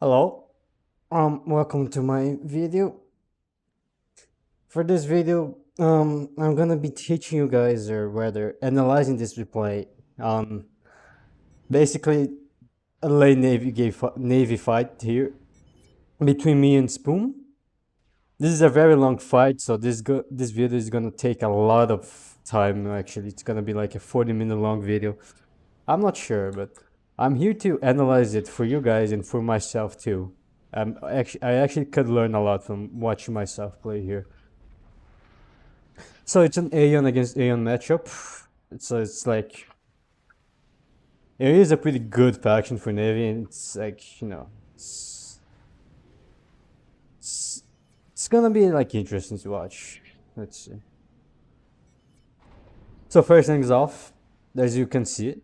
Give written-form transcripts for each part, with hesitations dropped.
Hello, welcome to my video. For this video, I'm gonna be teaching you guys, or rather, analyzing this replay. Basically, a late Navy fight here between me and Spoon. This is a very long fight, so this video is gonna take a lot of time. Actually, it's gonna be like a 40-minute long video. I'm not sure, but I'm here to analyze it for you guys and for myself too. I actually could learn a lot from watching myself play here. So it's an Aeon against Aeon matchup. So it's like it is a pretty good faction for Navy, and it's like, it's gonna be like interesting to watch. Let's see. So first things off, as you can see,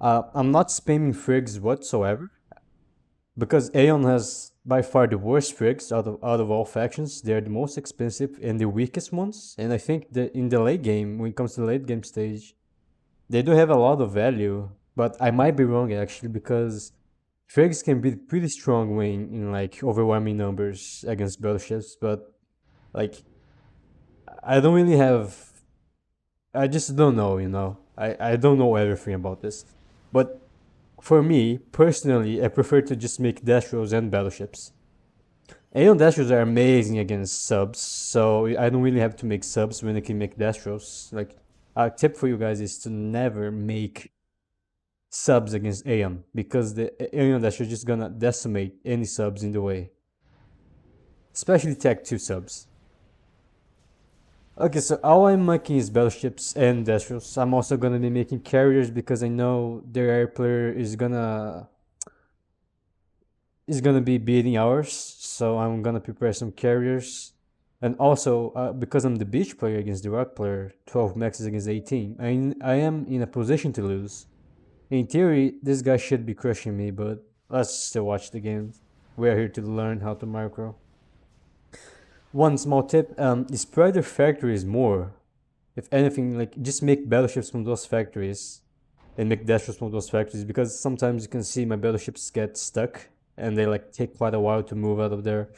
I'm not spamming frigs whatsoever, because Aeon has by far the worst frigs out of all factions. They're the most expensive and the weakest ones. And I think that in the late game, when it comes to the late game stage, they do have a lot of value. But I might be wrong actually, because frigs can be pretty strong when in like overwhelming numbers against battleships. But like, I don't really have. I just don't know, I don't know everything about this. But for me, personally, I prefer to just make dash rolls and battleships. Aeon dash rolls are amazing against subs, so I don't really have to make subs when I can make dash rolls. Like, a tip for you guys is to never make subs against Aeon, because the Aeon dash is just gonna decimate any subs in the way. Especially Tech 2 subs. Okay, so all I'm making is battleships and dash rolls. I'm also gonna be making carriers because I know their air player is gonna be beating ours. So I'm gonna prepare some carriers. And also, because I'm the beach player against the rock player, 12 maxes against 18, I am in a position to lose. In theory, this guy should be crushing me, but let's still watch the game. We are here to learn how to micro. One small tip, spread your factories more. If anything, like, just make battleships from those factories and make dashers from those factories, because sometimes you can see my battleships get stuck and they like take quite a while to move out of there.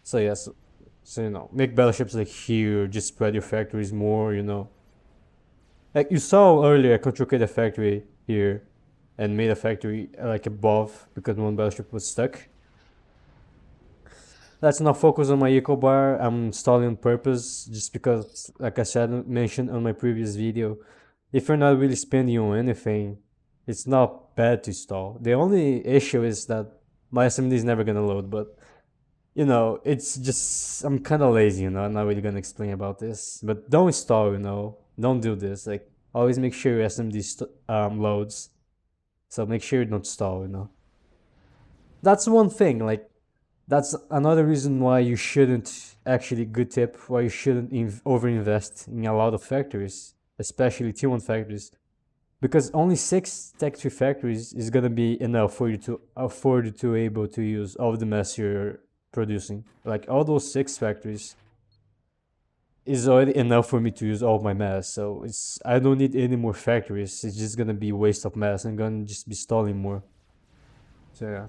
So yes, so make battleships like here, just spread your factories more, Like you saw earlier, I control-created a factory here and made a factory like above because one battleship was stuck. Let's not focus on my eco bar. I'm installing on purpose just because, like I said, mentioned on my previous video, if you're not really spending on anything, it's not bad to install. The only issue is that my SMD is never gonna load, but it's just, I'm kind of lazy, I'm not really gonna explain about this. But don't install, don't do this. Like, always make sure your SMD loads. So make sure you don't install, That's one thing, like, that's another reason why you shouldn't, actually, good tip, why you shouldn't overinvest in a lot of factories, especially Tier 1 factories, because only 6 Tech 3 factories is gonna be enough for you to afford you to able to use all the mass you're producing. Like, all those 6 factories is already enough for me to use all my mass, so I don't need any more factories. It's just gonna be waste of mass. I'm gonna just be stalling more. So yeah.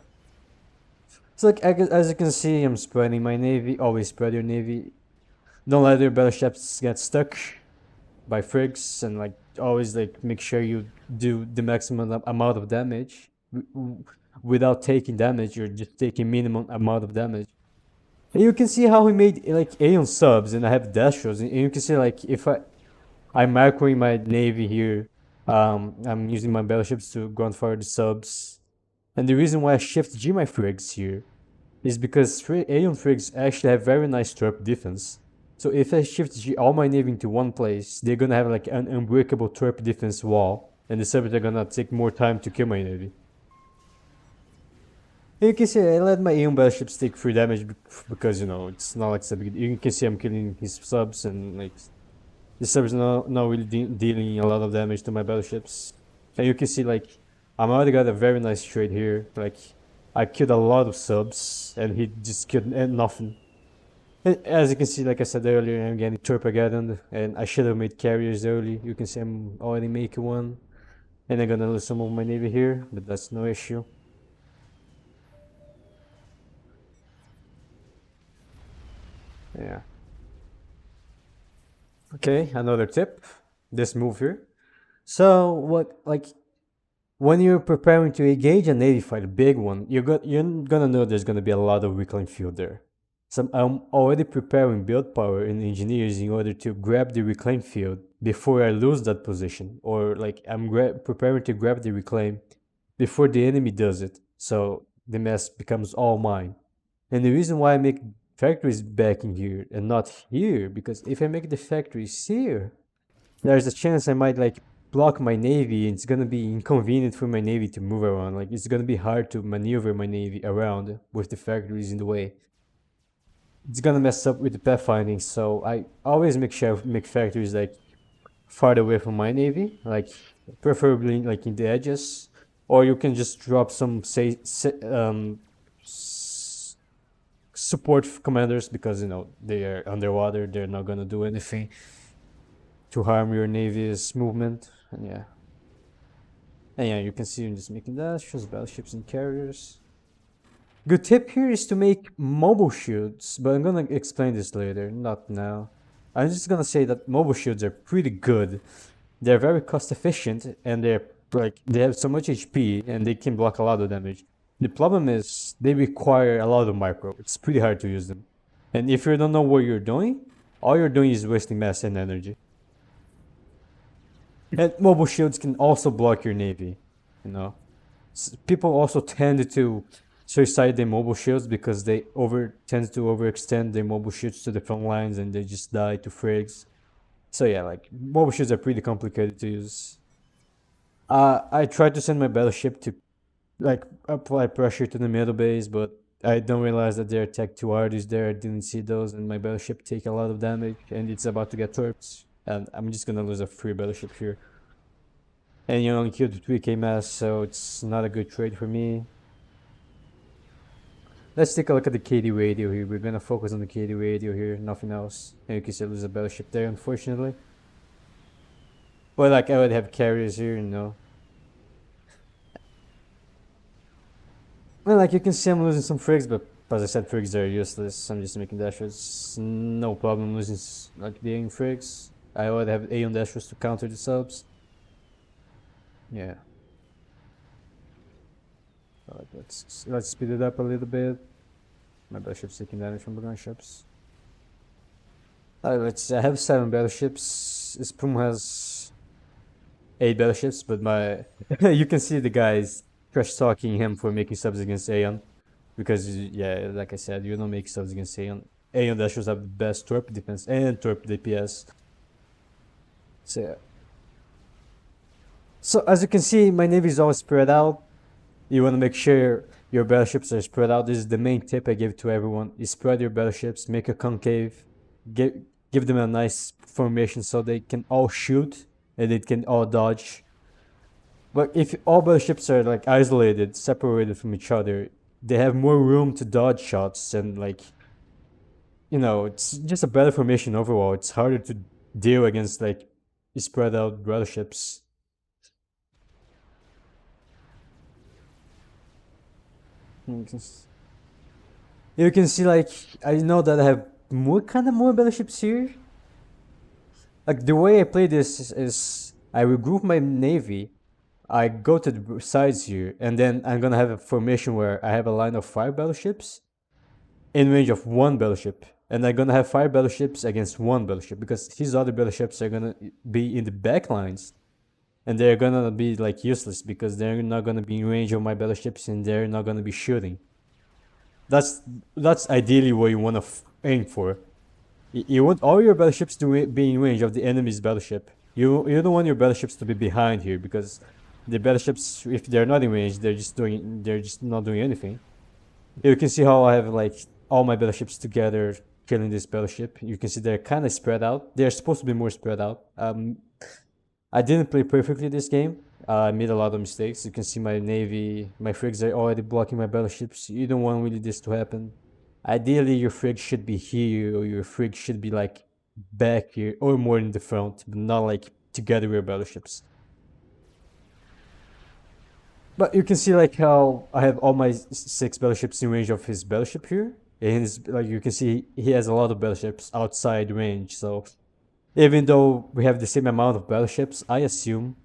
So like, as you can see, I'm spreading my navy. Always spread your navy. Don't let your battleships get stuck by frigs, and like, always like make sure you do the maximum amount of damage. Without taking damage, you're just taking minimum amount of damage. And you can see how he made like Aeon subs, and I have dash rolls, and you can see like if I'm macroing my navy here, I'm using my battleships to ground fire the subs. And the reason why I shift G my frigs here is because Aeon frigs actually have very nice torp defense. So if I shift G all my navy into one place, they're gonna have like an unbreakable torp defense wall, and the subs are gonna take more time to kill my navy. And you can see I let my Aeon battleships take 3 damage because, it's not like so big. You can see I'm killing his subs, and like the subs are not really dealing a lot of damage to my battleships. And you can see like I'm already got a very nice trade here. Like, I killed a lot of subs and he just killed nothing. And as you can see, like I said earlier, I'm getting Torpegaden, and I should have made carriers early. You can see I'm already making one. And I'm gonna lose some of my navy here, but that's no issue. Yeah. Okay, another tip. This move here. So what, like, when you're preparing to engage a navy fight, a big one, you're gonna know there's gonna be a lot of reclaim field there. So I'm already preparing build power and engineers in order to grab the reclaim field before I lose that position, or like I'm preparing to grab the reclaim before the enemy does it. So the mess becomes all mine. And the reason why I make factories back in here and not here, because if I make the factories here, there's a chance I might like block my navy, and it's gonna be inconvenient for my navy to move around. Like it's gonna be hard to maneuver my navy around with the factories in the way. It's gonna mess up with the pathfinding, so I always make sure I make factories like far away from my navy, like preferably like in the edges, or you can just drop some support commanders, because you know they are underwater, they're not gonna do anything to harm your navy's movement. And yeah, you can see I'm just making dashes, battleships and carriers. Good tip here is to make mobile shields, but I'm gonna explain this later, not now. I'm just gonna say that mobile shields are pretty good. They're very cost efficient, and they have so much HP and they can block a lot of damage. The problem is they require a lot of micro. It's pretty hard to use them. And if you don't know what you're doing, all you're doing is wasting mass and energy. And mobile shields can also block your navy, you know. People also tend to suicide their mobile shields because they tend to overextend their mobile shields to the front lines and they just die to frigs. So yeah, like mobile shields are pretty complicated to use. I tried to send my battleship to like apply pressure to the middle base, but I don't realize that there are tech 2 arties there. I didn't see those, and my battleship take a lot of damage, and it's about to get torped. And I'm just gonna lose a free battleship here. And you only killed 3k mass, so it's not a good trade for me. Let's take a look at the KD radio here. We're gonna focus on the KD radio here, nothing else. And you can still lose a battleship there, unfortunately. But like, I would have carriers here, you know. Well, like you can see I'm losing some frigs, but as I said, frigs are useless. I'm just making dashes. No problem losing like the aim frigs. I would have Aeon dashers to counter the subs. Yeah. Alright, let's speed it up a little bit. My battleship's taking damage from the gunships. Alright, I have 7 battleships. SupCom has 8 battleships, but my you can see the guys trash talking him for making subs against Aeon. Because yeah, like I said, you don't make subs against Aeon. Aeon dashers have the best torp defense and torp DPS. So yeah. So as you can see, my navy is always spread out. You want to make sure your battleships are spread out. This is the main tip I give to everyone. You spread your battleships, make a concave, give them a nice formation so they can all shoot and they can all dodge. But if all battleships are like isolated, separated from each other, they have more room to dodge shots, and like, you know, it's just a better formation overall. It's harder to deal against like spread out battleships. You can see, like, I know that I have more battleships here. Like the way I play this is I regroup my navy, I go to the sides here, and then I'm gonna have a formation where I have a line of 5 battleships in range of 1 battleship, and I'm gonna have 5 battleships against 1 battleship, because his other battleships are gonna be in the back lines, and they're gonna be like useless because they're not gonna be in range of my battleships and they're not gonna be shooting. That's ideally what you want to aim for. You want all your battleships to be in range of the enemy's battleship. You don't want your battleships to be behind here, because the battleships, if they're not in range, they're just not doing anything. You can see how I have like all my battleships together killing this battleship. You can see they're kind of spread out. They're supposed to be more spread out. I didn't play perfectly this game. I made a lot of mistakes. You can see my navy, my frigs are already blocking my battleships. You don't want really this to happen. Ideally, your frig should be here, or your frig should be like back here, or more in the front, but not like together with your battleships. But you can see like how I have all my 6 battleships in range of his battleship here, And like you can see, he has a lot of battleships outside range. So even though we have the same amount of battleships, I assume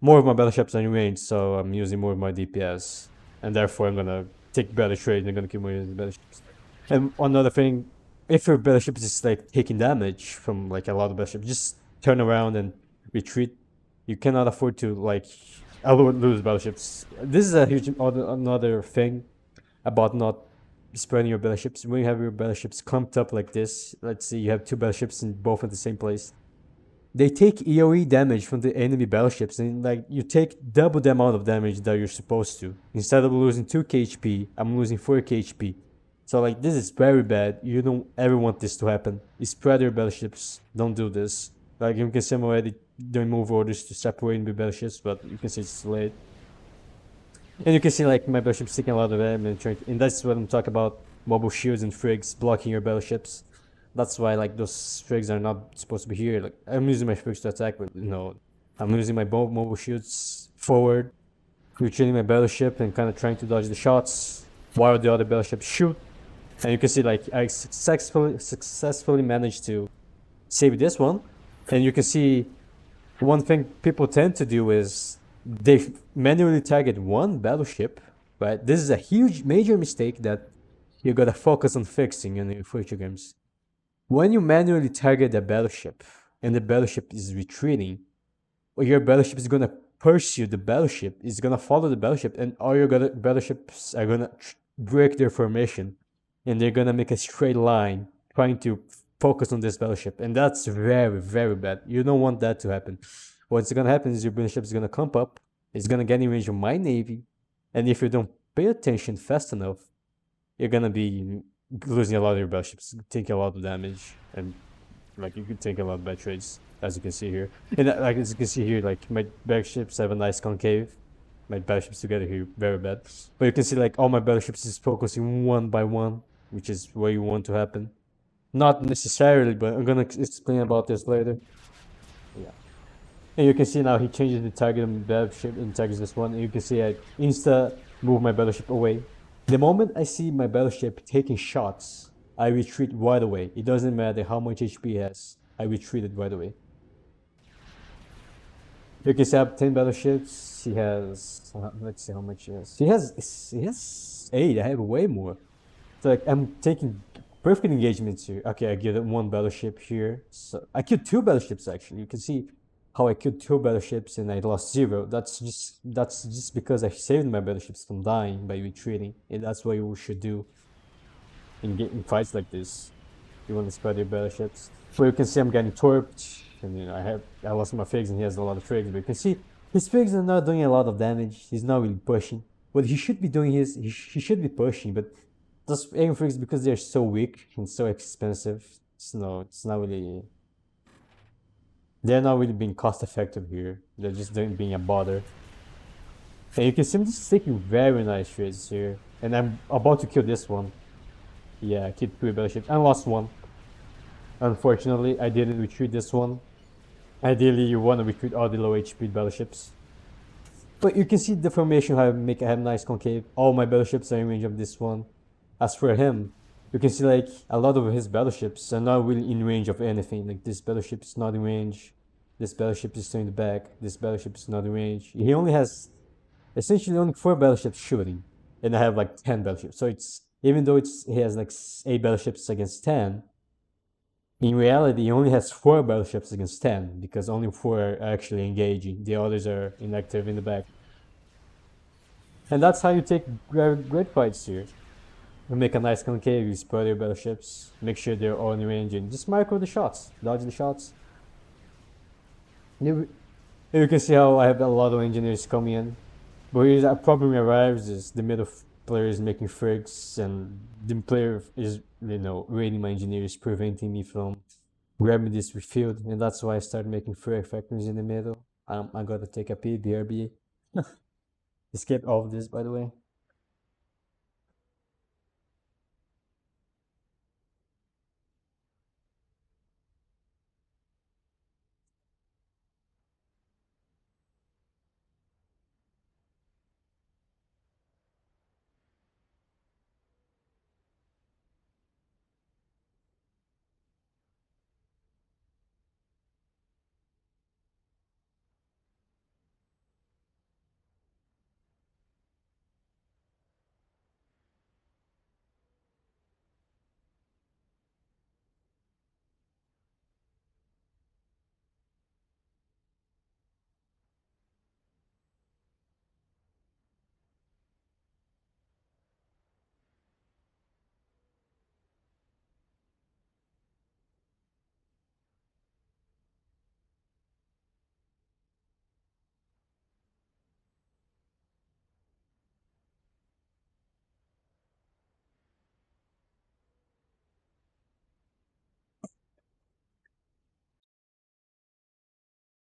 more of my battleships are in range. So I'm using more of my DPS, and therefore I'm gonna take better trades. I'm gonna keep more using battleships. And another thing, if your battleship is like taking damage from like a lot of battleships, just turn around and retreat. You cannot afford to like lose battleships. This is a huge another thing about not spreading your battleships. When you have your battleships clumped up like this, let's say you have two battleships in both at the same place, they take EOE damage from the enemy battleships, and like you take double the amount of damage that you're supposed to. Instead of losing 2k HP, I'm losing 4k HP. So like this is very bad. You don't ever want this to happen. Spread your battleships. Don't do this. Like you can see I'm already doing move orders to separate the battleships, but you can see it's too late. And you can see like my battleship's taking a lot of damage, and that's what I'm talking about. Mobile shields and frigs blocking your battleships. That's why like those frigs are not supposed to be here. Like I'm using my frigs to attack, but no, I'm using my mobile shields forward, retreating my battleship and kind of trying to dodge the shots while the other battleships shoot. And you can see like I successfully managed to save this one. And you can see one thing people tend to do is they manually target one battleship, right? This is a huge major mistake that you gotta focus on fixing in your future games. When you manually target a battleship and the battleship is retreating, your battleship is gonna pursue the battleship, is gonna follow the battleship, and all your battleships are gonna break their formation, and they're gonna make a straight line trying to focus on this battleship, and that's very, very bad. You don't want that to happen. What's gonna happen is your battleship is gonna clump up, it's gonna get in range of my navy, and if you don't pay attention fast enough, you're gonna be losing a lot of your battleships, taking a lot of damage, and like you could take a lot of bad trades, as you can see here. And like as you can see here, like my battleships have a nice concave. My battleships together here very bad, but you can see like all my battleships is focusing one by one, which is what you want to happen. Not necessarily, but I'm gonna explain about this later. Yeah. And you can see now he changes the target of my battleship and targets this one. And you can see I insta move my battleship away. The moment I see my battleship taking shots, I retreat right away. It doesn't matter how much HP he has. I retreated right away. You can see I have 10 battleships. He has, let's see how much he has. He has 8. I have way more. So like I'm taking perfect engagements here. Okay, I get one battleship here. So I killed 2 battleships actually. You can see how I killed 2 battleships and I lost 0. That's just because I saved my battleships from dying by retreating, and that's what you should do in fights like this. You want to spread your battleships. So you can see I'm getting torped, and you know I lost my figs and he has a lot of figs. But you can see his figs are not doing a lot of damage. He's not really pushing. What he should be doing is he should be pushing, but those aim figs, because they're so weak and so expensive, it's not really. They're not really being cost effective here. They're just being a bother. And you can see I'm just taking very nice trades here. And I'm about to kill this one. Yeah, I killed 3 battleships. I lost one. Unfortunately, I didn't retreat this one. Ideally, you want to retreat all the low HP battleships. But you can see the formation how I have nice concave. All my battleships are in range of this one. As for him, you can see like a lot of his battleships are not really in range of anything. Like this battleship is not in range. This battleship is still in the back. This battleship is not in range. He only has essentially only 4 battleships shooting, and I have like 10 battleships. So it's even though he has like 8 battleships against 10, in reality he only has 4 battleships against 10 because only 4 are actually engaging. The others are inactive in the back. And that's how you take great fights here. You make a nice concave, you spread your battleships, make sure they're all in range, and just micro the shots, dodge the shots. You can see how I have a lot of engineers coming in. But here's a problem arrives is the middle player is making frigs, and the player is, raiding my engineers, preventing me from grabbing this refield, and that's why I started making frig factories in the middle. I gotta take a pee, BRB. Escape all of this, by the way.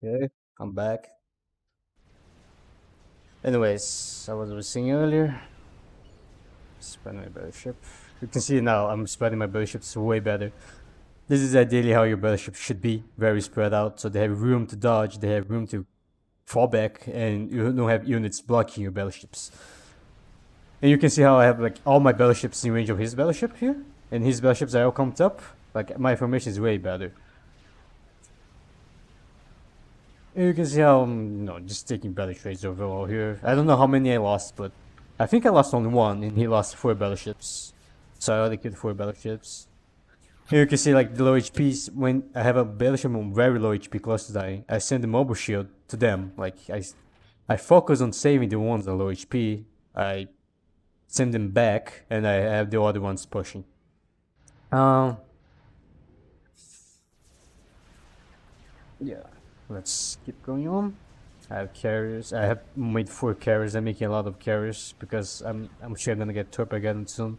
Okay, I'm back. Anyways, I was saying earlier, spreading my battleship. You can see now I'm spreading my battleships way better. This is ideally how your battleship should be, very spread out, so they have room to dodge, they have room to fall back, and you don't have units blocking your battleships. And you can see how I have like all my battleships in range of his battleship here, and his battleships are all comped up. Like my formation is way better. And you can see how I'm, just taking battle trades overall here. I don't know how many I lost, but I think I lost only one, and he lost 4 battleships. So I only killed 4 battleships. Here you can see like the low HPs. When I have a battleship on very low HP close to dying, I send the mobile shield to them. Like I focus on saving the ones on low HP. I send them back, and I have the other ones pushing. Yeah. Let's keep going on. I have carriers. I have made 4 carriers. I'm making a lot of carriers because I'm sure I'm gonna get Torpegaden soon.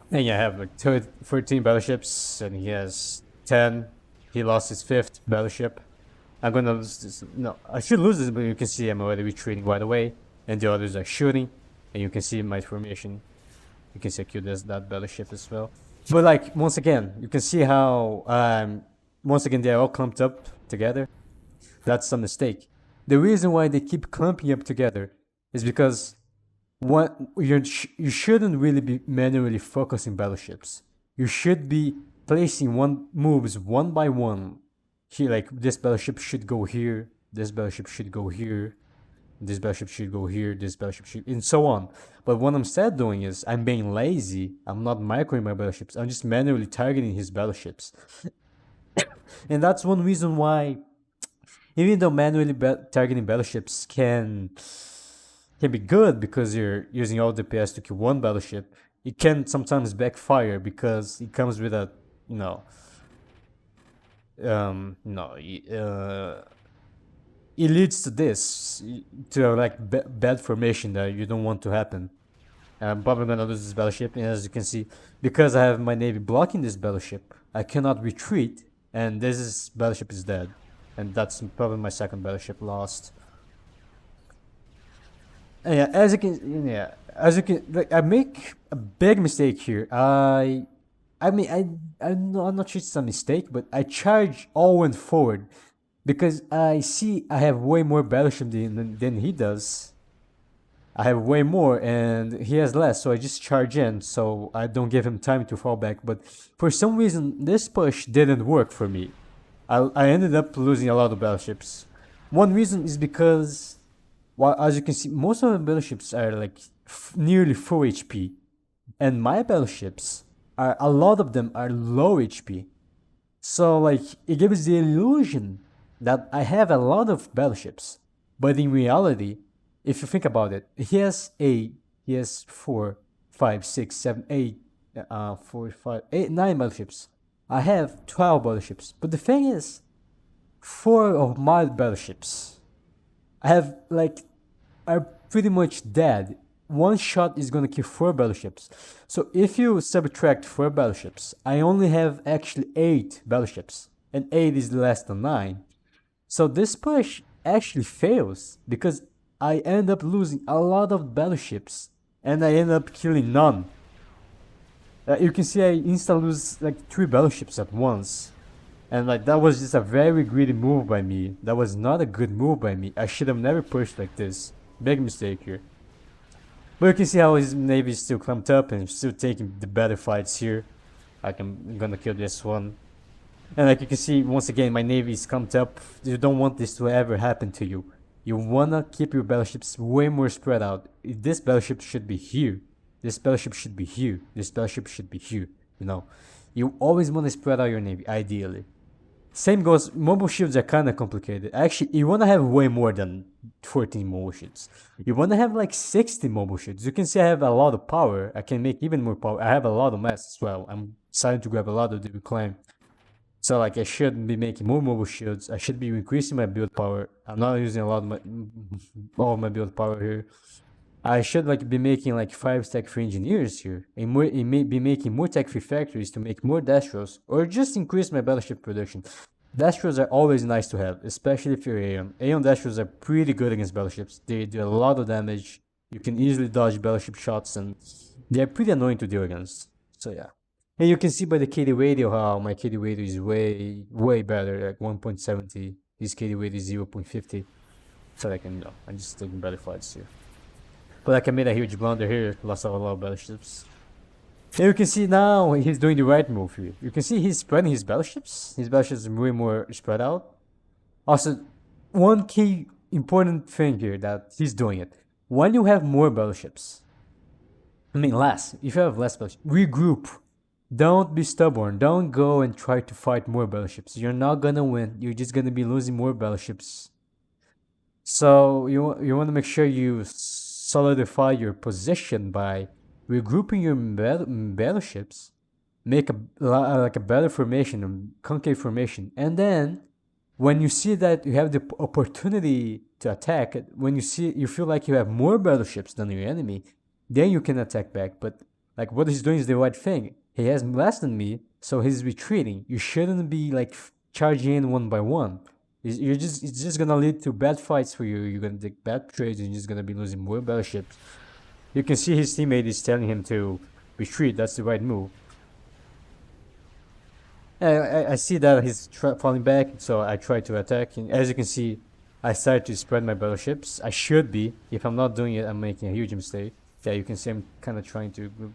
And yeah, I have like 13 battleships, and he has 10. He lost his 5th battleship. I'm gonna lose this. No, I should lose this, but you can see I'm already retreating right away, and the others are shooting. And you can see my formation. You can see I killed that battleship as well. But like once again, you can see how once again they're all clumped up together. That's a mistake. The reason why they keep clumping up together is because you shouldn't really be manually focusing battleships. You should be placing moves one by one. Here, like this battleship should go here. This battleship should go here. This battleship should go here. This battleship should, and so on. But what I'm instead doing is I'm being lazy. I'm not microing my battleships. I'm just manually targeting his battleships. And that's one reason why, even though manually targeting battleships can be good because you're using all DPS to kill one battleship, it can sometimes backfire because it comes with a, it leads to this, to like bad formation that you don't want to happen. I'm probably gonna lose this battleship, and as you can see, because I have my navy blocking this battleship, I cannot retreat, and this battleship is dead. And that's probably my 2nd battleship lost. And yeah, as you can, like, I make a big mistake here. I'm not sure it's a mistake, but I charge all went forward because I see I have way more battleship than he does. I have way more and he has less, so I just charge in, so I don't give him time to fall back. But for some reason, this push didn't work for me. I ended up losing a lot of battleships. One reason is because, well, as you can see, most of the battleships are like nearly full HP, and my battleships a lot of them are low HP. So like it gives the illusion that I have a lot of battleships, but in reality, if you think about it, he has 4, 5, 6, 7, 8, 4, 5, 8, 9 battleships. I have 12 battleships, but the thing is, 4 of my battleships are pretty much dead. One shot is gonna kill 4 battleships. So if you subtract 4 battleships, I only have actually 8 battleships, and 8 is less than 9. So this push actually fails because I end up losing a lot of battleships, and I end up killing none. You can see I insta lose like 3 battleships at once, and like that was just a very greedy move by me. That was not a good move by me. I should have never pushed like this. Big mistake here. But you can see how his navy is still clumped up and still taking the better fights here. Like I'm gonna kill this one. And like you can see, once again, my navy is clumped up. You don't want this to ever happen to you. You wanna keep your battleships way more spread out. This battleship should be here. This battleship should be here. This battleship should be here. You always wanna spread out your navy, ideally. Same goes, mobile shields are kinda complicated. Actually, you wanna have way more than 14 mobile shields. You wanna have like 60 mobile shields. You can see I have a lot of power. I can make even more power. I have a lot of mass as well. I'm deciding to grab a lot of the reclaim. So like I should be making more mobile shields. I should be increasing my build power. I'm not using a lot of all of my build power here. I should like be making like 5 tech free engineers here, and be making more tech free factories to make more dash rolls, or just increase my battleship production. Dashers are always nice to have, especially if you're Aeon. Aeon Dashers are pretty good against battleships. They do a lot of damage. You can easily dodge battleship shots, and they're pretty annoying to deal against. So yeah. And you can see by the KD radio how my KD radio is way better, like 1.70. His KD radio is 0.50. So I can, I'm just taking battle fights here. But like I made a huge blunder here, lost a lot of battleships. And you can see now he's doing the right move here. You can see he's spreading his battleships. His battleships are way more spread out. Also, one key important thing here that he's doing it. When you have more battleships, less. If you have less battleships, regroup. Don't be stubborn. Don't go and try to fight more battleships. You're not gonna win. You're just gonna be losing more battleships. So you want to make sure you solidify your position by regrouping your battleships, make a battle formation, a concave formation, and then when you see that you have the opportunity to attack, when you feel like you have more battleships than your enemy, then you can attack back. But like what he's doing is the right thing. He has less than me, so he's retreating. You shouldn't be like charging in one by one. It's just gonna lead to bad fights for you. You're gonna take bad trades, and you're just gonna be losing more battleships. You can see his teammate is telling him to retreat. That's the right move. I see that he's falling back, so I try to attack. And as you can see, I started to spread my battleships. I should be. If I'm not doing it, I'm making a huge mistake. Yeah, you can see I'm kind of trying to group.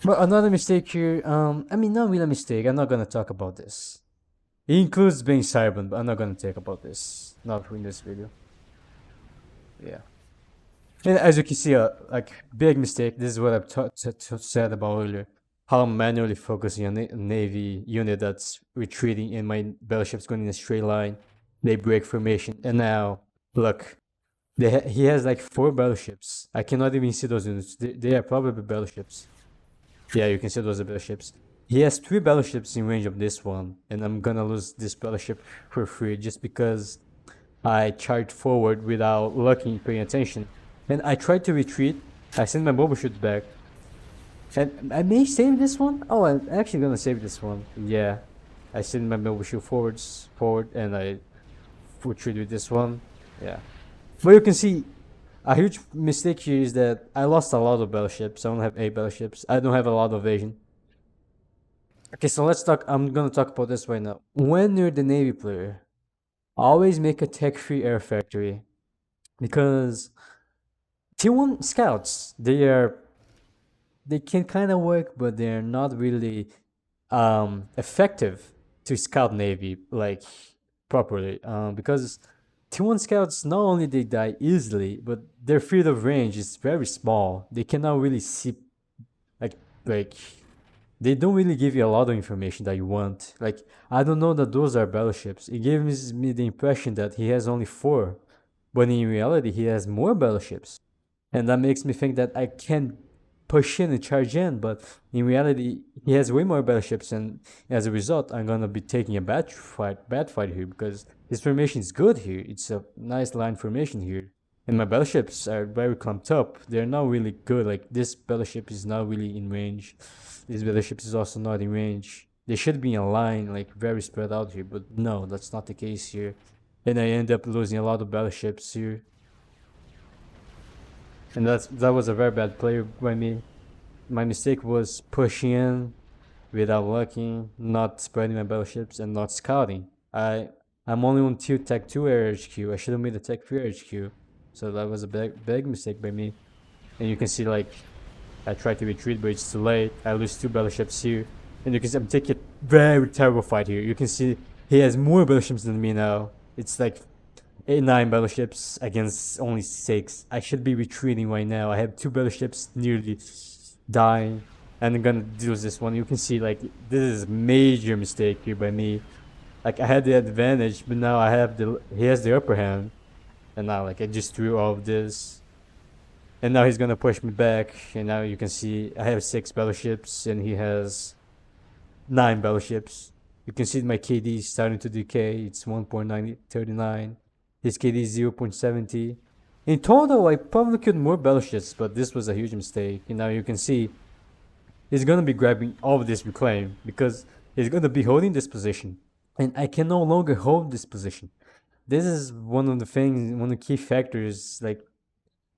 But another mistake here, not really a mistake. I'm not gonna talk about this. It includes being Cyberman, but I'm not gonna talk about this. Not in this video. Yeah. And as you can see, like big mistake. This is what I've said about earlier. How I'm manually focusing on a Navy unit that's retreating, and my battleship's going in a straight line. They break formation, and now look, he has like 4 battleships. I cannot even see those units. They are probably battleships. Yeah, you can see those are battleships. He has 3 battleships in range of this one, and I'm gonna lose this battleship for free just because I charged forward without looking, paying attention. And I tried to retreat. I sent my mobile shoots back. And I may save this one. Oh, I'm actually gonna save this one. Yeah. I sent my mobile shoot forward, and I retreat with this one. Yeah. But you can see a huge mistake here is that I lost a lot of battleships. I don't have 8 battleships. I don't have a lot of evasion. Okay, so let's talk. I'm gonna talk about this right now. When you're the Navy player, always make a tech-free air factory, because T1 scouts, they can kind of work, but they're not really effective to scout Navy like properly. Because T1 scouts, not only they die easily, but their field of range is very small. They cannot really see, like they don't really give you a lot of information that you want. Like, I don't know that those are battleships. It gives me the impression that he has only 4, but in reality he has more battleships. And that makes me think that I can push in and charge in, but in reality he has way more battleships, and as a result I'm gonna be taking a bad fight here, because his formation is good here. It's a nice line formation here, and my battleships are very clumped up. They're not really good. Like, this battleship is not really in range. This battleship is also not in range. They should be in a line, like very spread out here, but no, that's not the case here. And I end up losing a lot of battleships here. And that was a very bad play by me. My mistake was pushing in without looking, not spreading my battleships, and not scouting. I'm only on Tech 2 Air HQ. I should have made a Tech 3 HQ. So that was a big mistake by me. And you can see, like, I tried to retreat, but it's too late. I lose 2 battleships here. And you can see I'm taking a very terrible fight here. You can see he has more battleships than me now. It's like 9 battleships against only 6. I should be retreating right now. I have 2 battleships nearly dying, and I'm gonna lose this one. You can see, like, this is a major mistake here by me. Like, I had the advantage, but now he has the upper hand, and now, like, I just threw all of this, and now he's gonna push me back. And now you can see I have 6 battleships and he has 9 battleships. You can see my KD is starting to decay. It's 1.939. His KD is 0.70. In total, I probably killed more battleships, but this was a huge mistake. And now you can see he's gonna be grabbing all of this reclaim because he's gonna be holding this position, and I can no longer hold this position. This is one of the things, one of the key factors. Like,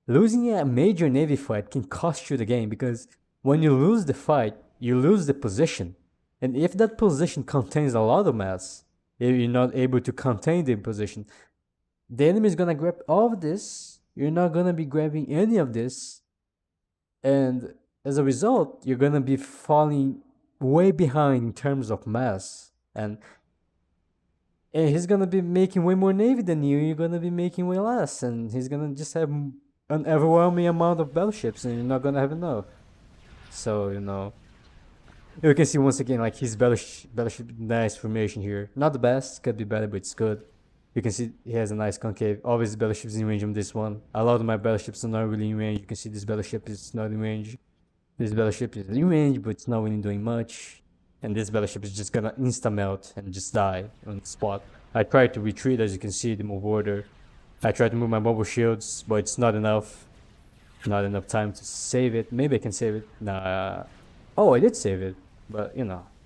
losing a major navy fight can cost you the game, because when you lose the fight, you lose the position, and if that position contains a lot of mass, if you're not able to contain the position, the enemy is gonna grab all of this. You're not gonna be grabbing any of this, and as a result, you're gonna be falling way behind in terms of mass, and he's gonna be making way more navy than you. You're gonna be making way less, and he's gonna just have an overwhelming amount of battleships, and you're not gonna have enough. So you can see once again, like, his battleship nice formation here. Not the best, could be better, but it's good. You can see he has a nice concave. All his battleships in range on this one. A lot of my battleships are not really in range. You can see this battleship is not in range. This battleship is in range, but it's not really doing much. And this battleship is just gonna insta-melt and just die on the spot. I tried to retreat, as you can see, the move order. I tried to move my mobile shields, but it's not enough. Not enough time to save it. Maybe I can save it. Nah. Oh, I did save it. But,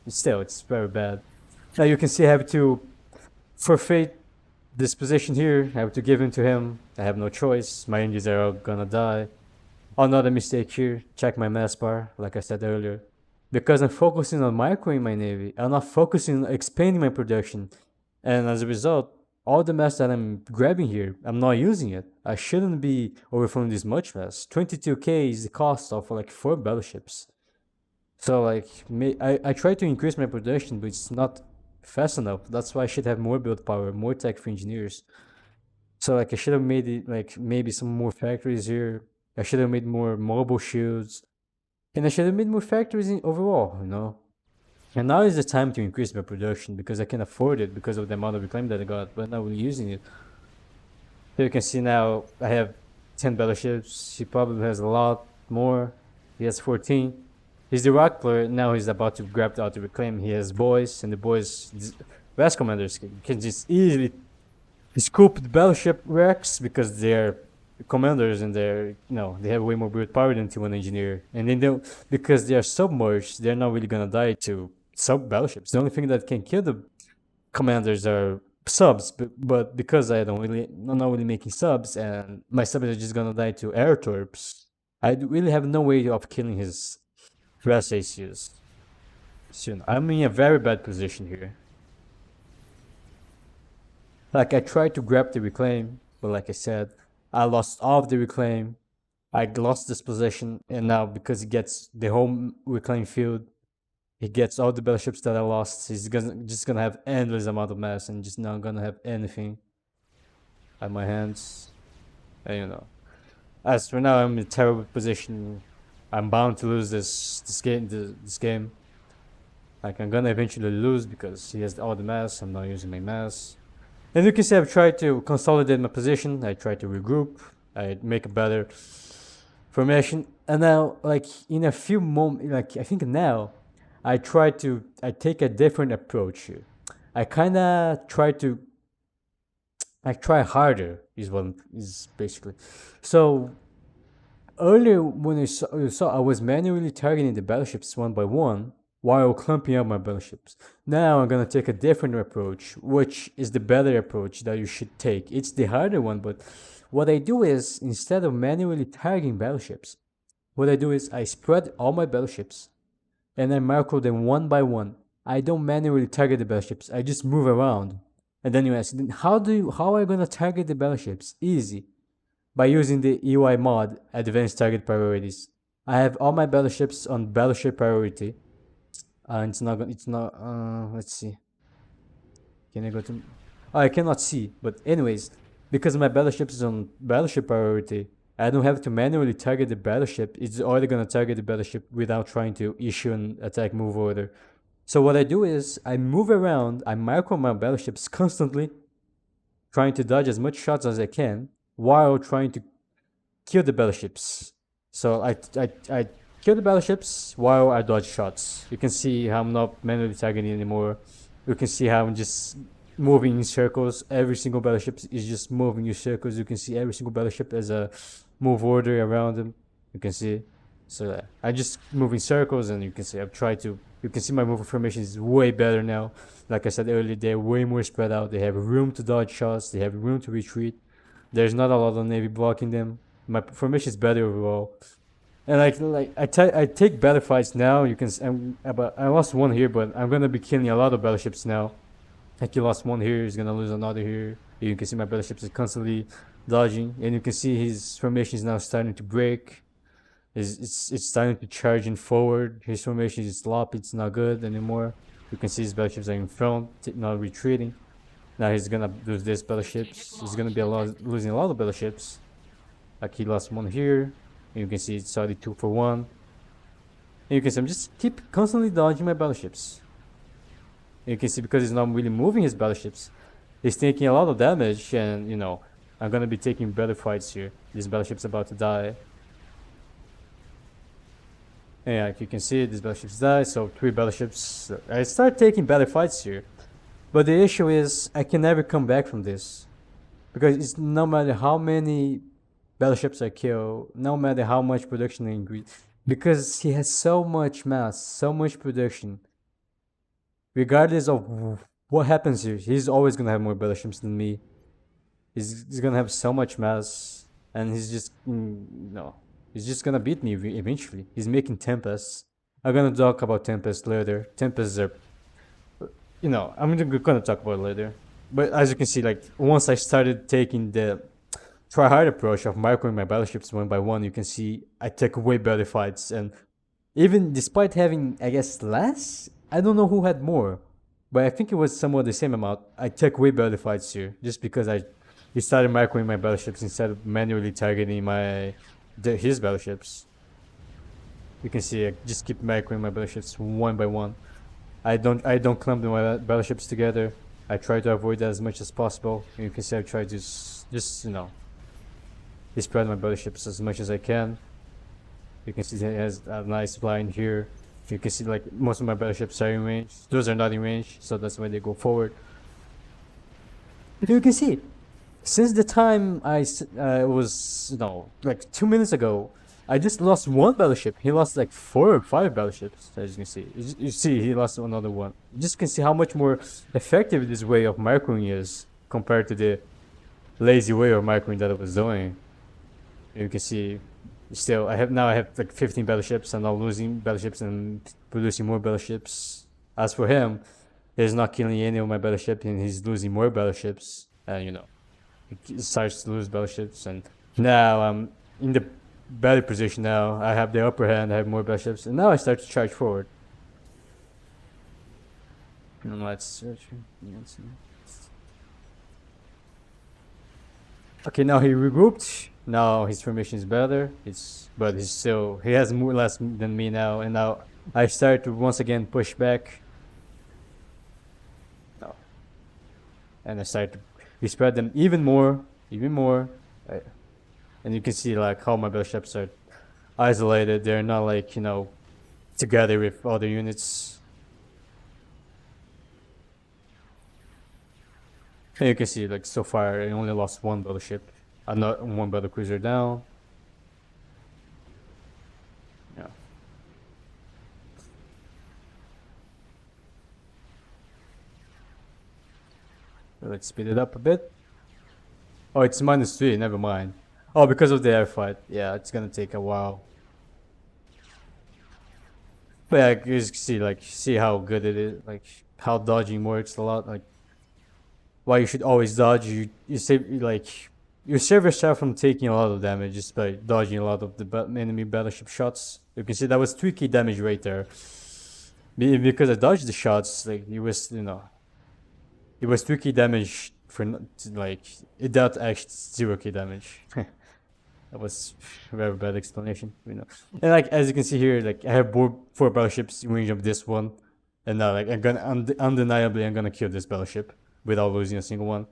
still, it's very bad. Now you can see I have to forfeit this position here. I have to give in to him. I have no choice. My engines are all gonna die. Another mistake here. Check my mass bar, like I said earlier. Because I'm focusing on microing my navy, I'm not focusing on expanding my production. And as a result, all the mass that I'm grabbing here, I'm not using it. I shouldn't be overflowing this much mass. 22k is the cost of like 4 battleships. So like, I try to increase my production, but it's not fast enough. That's why I should have more build power, more tech for engineers. So like, I should have made it like maybe some more factories here. I should have made more mobile shields, and I should have made more factories overall, And now is the time to increase my production, because I can afford it because of the amount of reclaim that I got, but not really using it. So you can see now I have 10 battleships. He probably has a lot more. He has 14. He's the rock player. Now he's about to grab the auto reclaim. He has boys, and the boys, best commanders, can just easily scoop the battleship wrecks, because they're commanders, and they have way more brute power than T1 engineer. And then because they are submerged, they're not really gonna die to sub battleships. The only thing that can kill the commanders are subs, but because I'm not really making subs, and my subs are just gonna die to air torps, I really have no way of killing his rest ACUs. So I'm in a very bad position here. Like, I tried to grab the reclaim, but like I said, I lost all of the reclaim. I lost this position, and now because he gets the whole reclaim field, he gets all the battleships that I lost. He's just gonna have endless amount of mass, and just not gonna have anything at my hands. And as for now, I'm in a terrible position. I'm bound to lose this game. Like, I'm gonna eventually lose because he has all the mass. I'm not using my mass. And you can see I've tried to consolidate my position. I tried to regroup. I make a better formation. And now, like, in a few moments, like, I think now, I take a different approach here. I try harder, is basically. So, earlier when you saw, I was manually targeting the battleships one by one, while clumping up my battleships. Now I'm gonna take a different approach, which is the better approach that you should take. It's the harder one, but what I do is, instead of manually targeting battleships, what I do is I spread all my battleships, and I mark them one by one. I don't manually target the battleships. I just move around. And then you ask, then how are I gonna target the battleships? Easy. By using the UI mod, Advanced Target Priorities. I have all my battleships on battleship priority. Let's see. Can I go to... Oh, I cannot see. But anyways, because my battleship is on battleship priority, I don't have to manually target the battleship. It's already gonna target the battleship without trying to issue an attack move order. So what I do is, I move around, I micro my battleships constantly, trying to dodge as much shots as I can, while trying to kill the battleships. So I kill the battleships while I dodge shots. You can see how I'm not manually targeting anymore. You can see how I'm just moving in circles. Every single battleship is just moving in circles. You can see every single battleship as a move order around them. You can see. So I just move in circles, and you can see I've tried to. You can see my movement formation is way better now. Like I said earlier, they're way more spread out. They have room to dodge shots. They have room to retreat. There's not a lot of Navy blocking them. My formation is better overall. And I take better fights now. You can I lost one here, but I'm gonna be killing a lot of battleships now. Like you lost one here, he's gonna lose another here. You can see my battleships is constantly dodging, and you can see his formation is now starting to break. It's starting to charge in forward. His formation is sloppy. It's not good anymore. You can see his battleships are in front, not retreating. Now he's gonna lose this battleships. He's gonna be losing a lot of battleships. Like he lost one here. And you can see it's already 2 for 1. And you can see I'm just keep constantly dodging my battleships. And you can see because he's not really moving his battleships, he's taking a lot of damage, and you know I'm gonna be taking better fights here. This battleship's about to die. And yeah, like you can see, these battleships die, so 3 battleships. I start taking better fights here. But the issue is, I can never come back from this. Because it's no matter how many battleships I kill, no matter how much production I increase, because he has so much mass, so much production. Regardless of what happens here, he's always gonna have more battleships than me. He's gonna have so much mass, and he's just, no. He's just gonna beat me eventually. He's making Tempests. I'm gonna talk about Tempests later. Tempests are, you know, I'm gonna talk about it later. But as you can see, like, once I started taking the try-hard approach of microing my battleships one by one, you can see I take way better fights. And even despite having, I guess, less, I don't know who had more. But I think it was somewhat the same amount. I took way better fights here. Just because I started microing my battleships instead of manually targeting his battleships. You can see I just keep microing my battleships one by one. I don't clump my battleships together. I try to avoid that as much as possible. And you can see I try to just you know, spread my battleships as much as I can. You can see it has a nice line here. You can see like most of my battleships are in range. Those are not in range, so that's why they go forward. But you can see, since the time I was, you know, like 2 minutes ago, I just lost one battleship. He lost like 4 or 5 battleships, as you can see. You see, he lost another one. You just can see how much more effective this way of microing is compared to the lazy way of microing that I was doing. You can see, still, I have like 15 battleships. I'm not losing battleships and producing more battleships. As for him, he's not killing any of my battleships, and he's losing more battleships. And you know, he starts to lose battleships, and now I'm in the better position now. I have the upper hand, I have more battleships, and now I start to charge forward. And let's search. Okay, now he regrouped. Now his formation is better. But he has more or less than me now, and now I start to once again push back. No. And I start to spread them even more. And you can see like how my battleships are isolated. They're not like, you know, together with other units. And you can see like so far I only lost one battleship. I'm not one battlecruiser down. Yeah. Let's speed it up a bit. Oh, it's -3, never mind. Oh, because of the air fight. Yeah, it's gonna take a while. But yeah, you just see how good it is, like how dodging works a lot. Like why you should always dodge. You save you save yourself from taking a lot of damage just by dodging a lot of the enemy battleship shots. You can see that was 3k damage right there. Because I dodged the shots, like it was, you know, it was 3k damage for like it dealt actually 0k damage. That was a very bad explanation, you know. And like as you can see here, like I have 4 battleships in range of this one, and now like I'm gonna undeniably I'm gonna kill this battleship without losing a single one.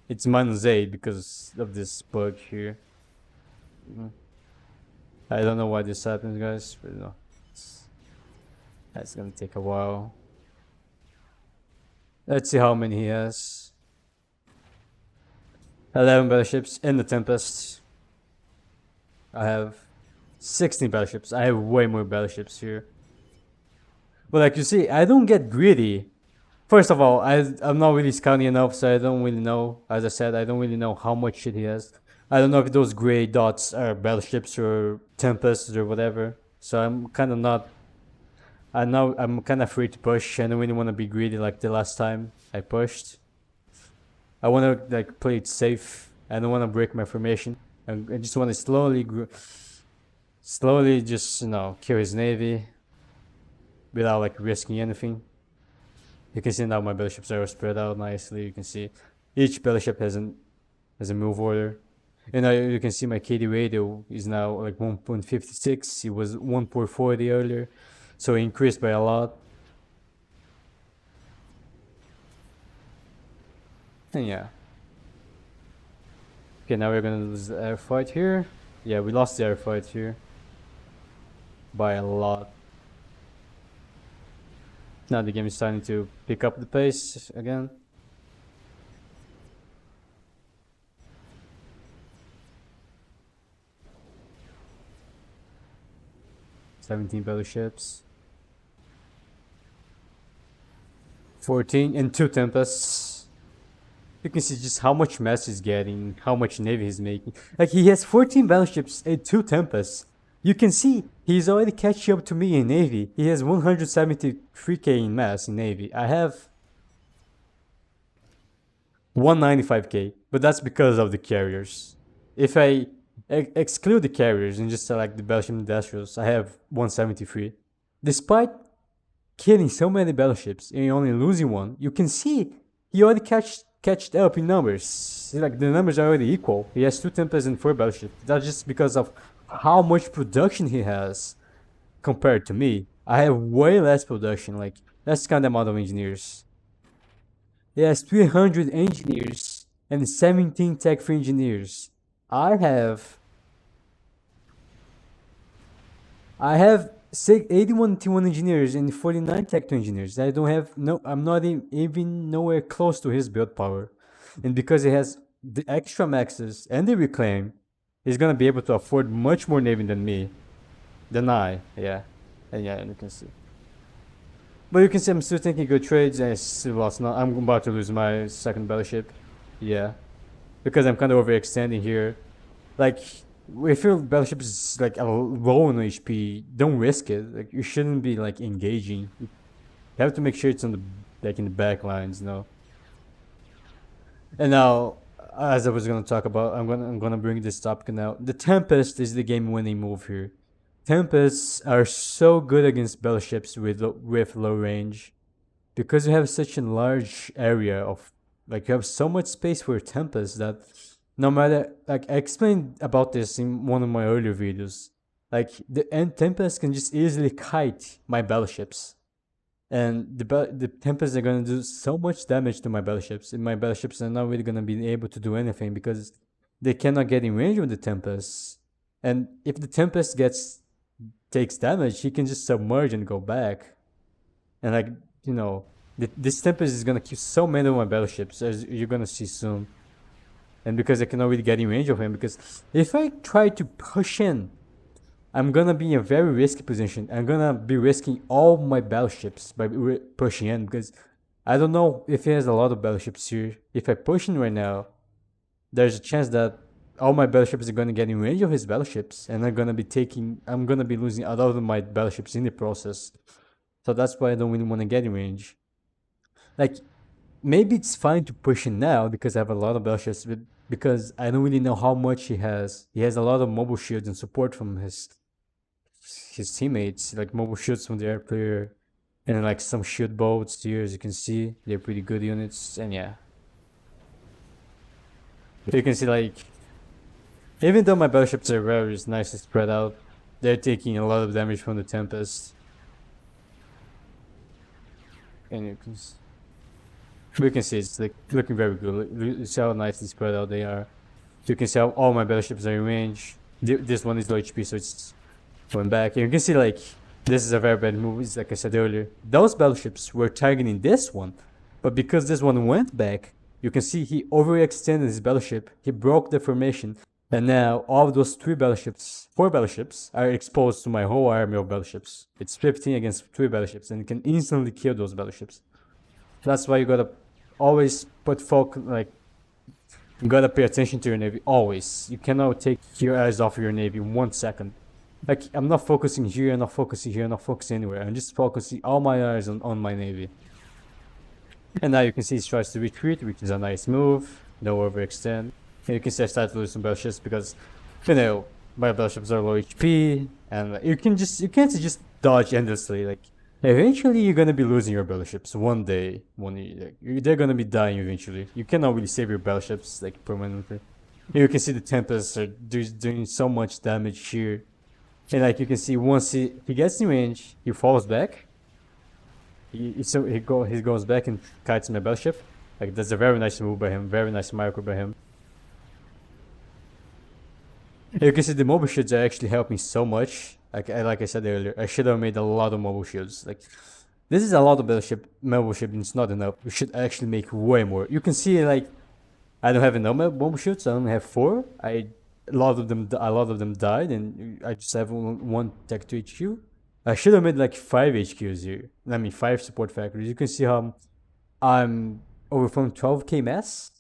It's -8 because of this bug here. I don't know why this happens, guys, but you know, that's gonna take a while. Let's see how many he has. 11 battleships in the Tempest. I have 16 battleships. I have way more battleships here. But like you see, I don't get greedy. First of all, I'm not really scouting enough, so I don't really know. As I said, I don't really know how much shit he has. I don't know if those gray dots are battleships or tempests or whatever. So I'm kind of not. I'm kind of free to push. I don't really want to be greedy like the last time I pushed. I want to like play it safe. I don't want to break my formation. I just want to slowly just kill his navy without like risking anything. You can see now my battleships are spread out nicely. You can see each battleship has a move order. And now you can see my KD radio is now like 1.56. It was 1.40 earlier, so it increased by a lot. And yeah. Okay, now we're gonna lose the air fight here. Yeah, we lost the air fight here by a lot. Now the game is starting to pick up the pace again. "17 battleships, 14 and 2 tempests." You can see just how much mass he's getting, how much navy he's making. Like he has 14 battleships and 2 tempests. You can see he's already catching up to me in navy. He has 173k in mass in navy. I have 195k, but that's because of the carriers. If I exclude the carriers and just select the battleship industrials, I have 173. Despite killing so many battleships and only losing one, you can see he already catched up in numbers. Like the numbers are already equal. He has 2 tempests and 4 battleships. That's just because of how much production he has compared to me. I have way less production. Like let's count the amount of engineers. He has 300 engineers and 17 tech-free engineers. I have 81 T1 engineers and 49 tech-2 engineers. I don't have I'm not even nowhere close to his build power. And because he has the extra maxes and the reclaim, he's gonna be able to afford much more navy than I. Yeah. And yeah, you can see. But you can see I'm still taking good trades, and I still lost. I'm about to lose my second battleship. Yeah. Because I'm kind of overextending here. Like, if your battleship is like low on HP, don't risk it. Like, you shouldn't be like engaging. You have to make sure it's on the in the back lines, And now, as I was gonna talk about, I'm gonna bring this topic now. The Tempest is the game-winning move here. Tempests are so good against battleships with low range, because you have such a large area of you have so much space for Tempest that no matter I explained about this in one of my earlier videos. The Tempest can just easily kite my battleships. And the Tempests are gonna do so much damage to my battleships, and my battleships are not really gonna be able to do anything because they cannot get in range with the Tempests. And if the Tempest takes damage, he can just submerge and go back. And this Tempest is gonna kill so many of my battleships, as you're gonna see soon. And because I cannot really get in range of him, because if I try to push in, I'm gonna be in a very risky position. I'm gonna be risking all my battleships by pushing in, because I don't know if he has a lot of battleships here. If I push in right now, there's a chance that all my battleships are gonna get in range of his battleships, and I'm gonna be losing a lot of my battleships in the process. So that's why I don't really want to get in range. Maybe it's fine to push in now because I have a lot of battleships, because I don't really know how much he has. He has a lot of mobile shields and support from his teammates, like mobile shields from the air player, and some shield boats here, as you can see. They're pretty good units, and yeah. You can see even though my battleships are very nicely spread out, they're taking a lot of damage from the Tempest. And you can see it's looking very good. You see how nicely spread out they are. You can see how all my battleships are in range. This one is low HP, so it's going back. And you can see this is a very bad move. It's like I said earlier, those battleships were targeting this one, but because this one went back, you can see he overextended his battleship. He broke the formation, And now all of those 4 battleships are exposed to my whole army of battleships. It's 15 against 3 battleships, and you can instantly kill those battleships. That's why you gotta always put you gotta pay attention to your navy, always. You cannot take your eyes off your navy 1 second. Like, I'm not focusing here, I'm not focusing here, I'm not focusing anywhere. I'm just focusing all my eyes on my navy. And now you can see it tries to retreat, which is a nice move. No overextend. And you can see I start to lose some battleships because, you know, my battleships are low HP, and you can't just dodge endlessly. Like, eventually you're gonna be losing your battleships one day. They're gonna be dying eventually. You cannot really save your battleships like permanently. You can see the Tempests are doing so much damage here, and like you can see once he gets in range, he falls back. He goes back and kites my battleship. Like, that's a very nice move by him. Very nice micro by him. You can see the mobile shields are actually helping so much. Like I said earlier, I should have made a lot of mobile shields. Like, this is a lot of mobile shields, and it's not enough. We should actually make way more. You can see, like, I don't have enough mobile shields. I only have 4. A lot of them died, and I just have one tech 2 HQ. I should have made like 5 HQs here. I mean 5 support factories. You can see how I'm overflowing 12k mass.